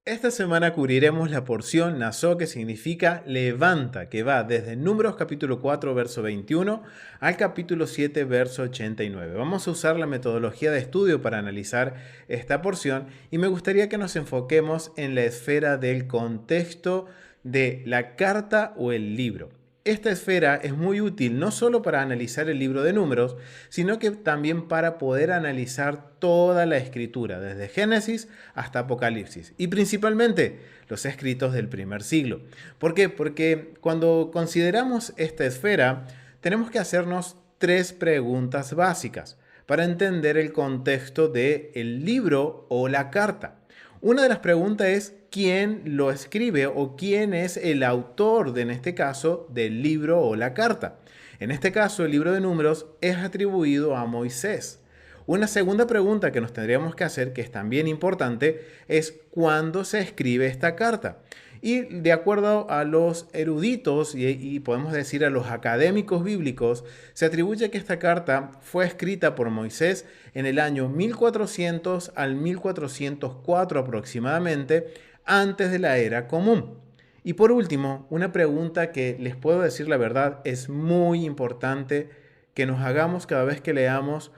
Esta semana cubriremos la porción Nazó, que significa levanta, que va desde Números capítulo 4, verso 21 al capítulo 7, verso 89. Vamos a usar la metodología de estudio para analizar esta porción y me gustaría que nos enfoquemos en la esfera del contexto de la carta o el libro. Esta esfera es muy útil no solo para analizar el libro de Números, sino que también para poder analizar toda la escritura, desde Génesis hasta Apocalipsis, y principalmente los escritos del primer siglo. ¿Por qué? Porque cuando consideramos esta esfera, tenemos que hacernos tres preguntas básicas para entender el contexto del libro o la carta. Una de las preguntas es quién lo escribe o quién es el autor, en este caso, del libro o la carta. En este caso, el libro de Números es atribuido a Moisés. Una segunda pregunta que nos tendríamos que hacer, que es también importante, es cuándo se escribe esta carta. Y de acuerdo a los eruditos y podemos decir a los académicos bíblicos, se atribuye que esta carta fue escrita por Moisés en el año 1400 al 1404 aproximadamente, antes de la era común. Y por último, una pregunta que les puedo decir la verdad es muy importante que nos hagamos cada vez que leamos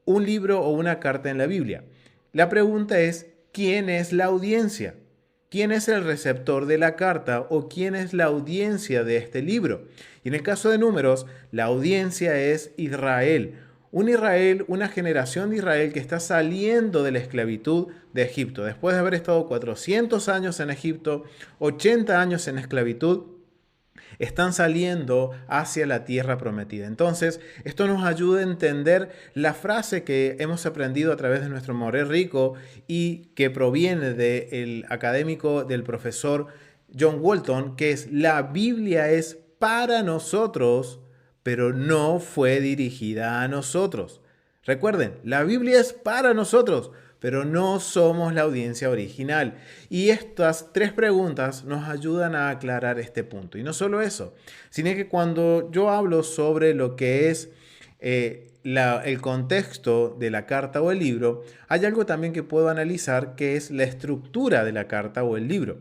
un libro o una carta en la Biblia. La pregunta es, ¿quién es la audiencia? ¿Quién es el receptor de la carta o quién es la audiencia de este libro? Y en el caso de Números, la audiencia es Israel. Un Israel, una generación de Israel que está saliendo de la esclavitud de Egipto. Después de haber estado 400 años en Egipto, 80 años en esclavitud, están saliendo hacia la tierra prometida. Entonces, esto nos ayuda a entender la frase que hemos aprendido a través de nuestro Moré Rico y que proviene del académico, del profesor John Walton, que es: la Biblia es para nosotros, pero no fue dirigida a nosotros. Recuerden, la Biblia es para nosotros, pero no somos la audiencia original. Y estas tres preguntas nos ayudan a aclarar este punto. Y no solo eso, sino que cuando yo hablo sobre lo que es el contexto de la carta o el libro, hay algo también que puedo analizar, que es la estructura de la carta o el libro.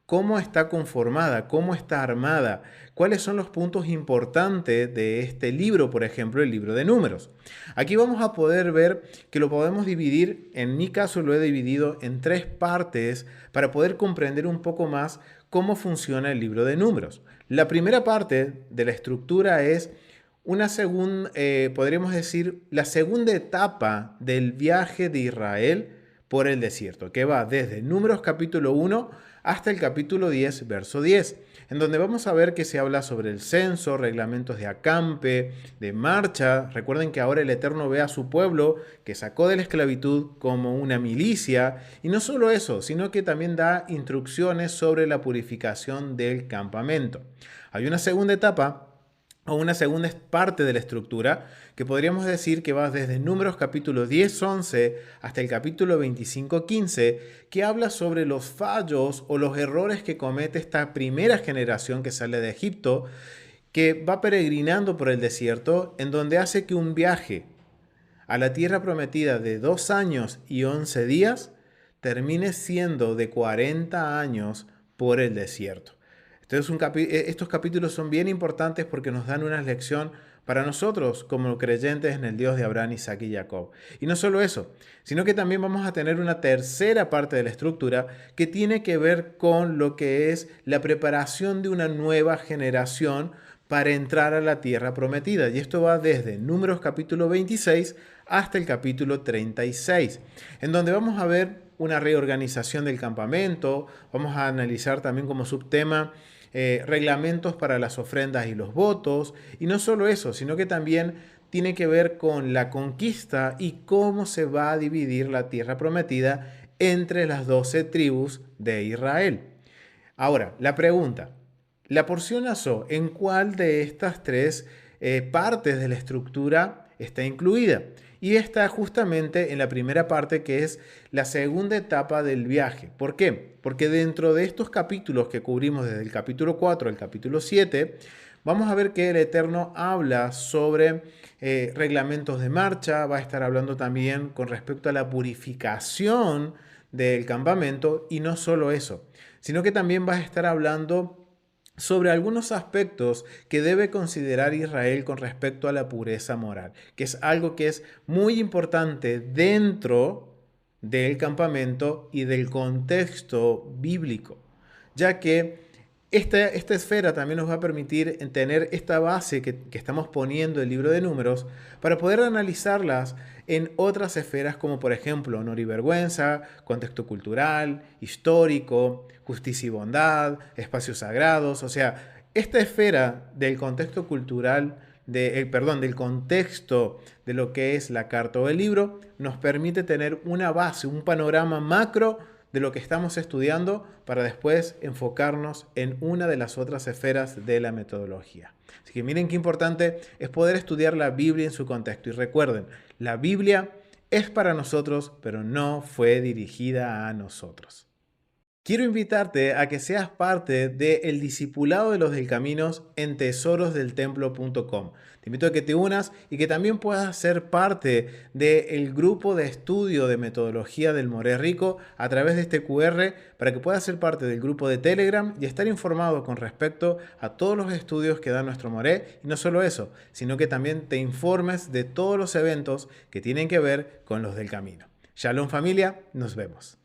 ¿Cómo está conformada? ¿Cómo está armada? ¿Cuáles son los puntos importantes de este libro, por ejemplo, el libro de Números? Aquí vamos a poder ver que lo podemos dividir, en mi caso lo he dividido en tres partes para poder comprender un poco más cómo funciona el libro de Números. La primera parte de la estructura es una segunda, podríamos decir, la segunda etapa del viaje de Israel por el desierto, que va desde Números capítulo 1 hasta el capítulo 10, verso 10, en donde vamos a ver que se habla sobre el censo, reglamentos de acampe, de marcha. Recuerden que ahora el Eterno ve a su pueblo que sacó de la esclavitud como una milicia, y no solo eso, sino que también da instrucciones sobre la purificación del campamento. Hay una segunda etapa o una segunda parte de la estructura que podríamos decir que va desde Números capítulo 10-11 hasta el capítulo 25-15, que habla sobre los fallos o los errores que comete esta primera generación que sale de Egipto, que va peregrinando por el desierto, en donde hace que un viaje a la tierra prometida de 2 años y 11 días termine siendo de 40 años por el desierto. Entonces, estos capítulos son bien importantes porque nos dan una lección para nosotros como creyentes en el Dios de Abraham, Isaac y Jacob. Y no solo eso, sino que también vamos a tener una tercera parte de la estructura que tiene que ver con lo que es la preparación de una nueva generación para entrar a la tierra prometida. Y esto va desde Números capítulo 26 hasta el capítulo 36, en donde vamos a ver una reorganización del campamento. Vamos a analizar también como subtema reglamentos para las ofrendas y los votos. Y no solo eso, sino que también tiene que ver con la conquista y cómo se va a dividir la tierra prometida entre las 12 tribus de Israel. Ahora, la pregunta: la porción Azó, ¿en cuál de estas tres partes de la estructura está incluida? Y está justamente en la primera parte, que es la segunda etapa del viaje. ¿Por qué? Porque dentro de estos capítulos que cubrimos desde el capítulo 4 al capítulo 7, vamos a ver que el Eterno habla sobre reglamentos de marcha. Va a estar hablando también con respecto a la purificación del campamento, y no solo eso, sino que también vas a estar hablando sobre algunos aspectos que debe considerar Israel con respecto a la pureza moral, que es algo que es muy importante dentro del campamento y del contexto bíblico, ya que esta esfera también nos va a permitir tener esta base que estamos poniendo en el libro de Números para poder analizarlas en otras esferas como por ejemplo honor y vergüenza, contexto cultural, histórico, justicia y bondad, espacios sagrados. O sea, esta esfera del contexto cultural, del contexto de lo que es la carta o el libro, nos permite tener una base, un panorama macro de lo que estamos estudiando para después enfocarnos en una de las otras esferas de la metodología. Así que miren qué importante es poder estudiar la Biblia en su contexto. Y recuerden, la Biblia es para nosotros, pero no fue dirigida a nosotros. Quiero invitarte a que seas parte del discipulado de los del Caminos en tesorosdeltemplo.com. Te invito a que te unas y que también puedas ser parte del grupo de estudio de metodología del Moré Rico a través de este QR para que puedas ser parte del grupo de Telegram y estar informado con respecto a todos los estudios que da nuestro Moré. Y no solo eso, sino que también te informes de todos los eventos que tienen que ver con los del Camino. Shalom familia, nos vemos.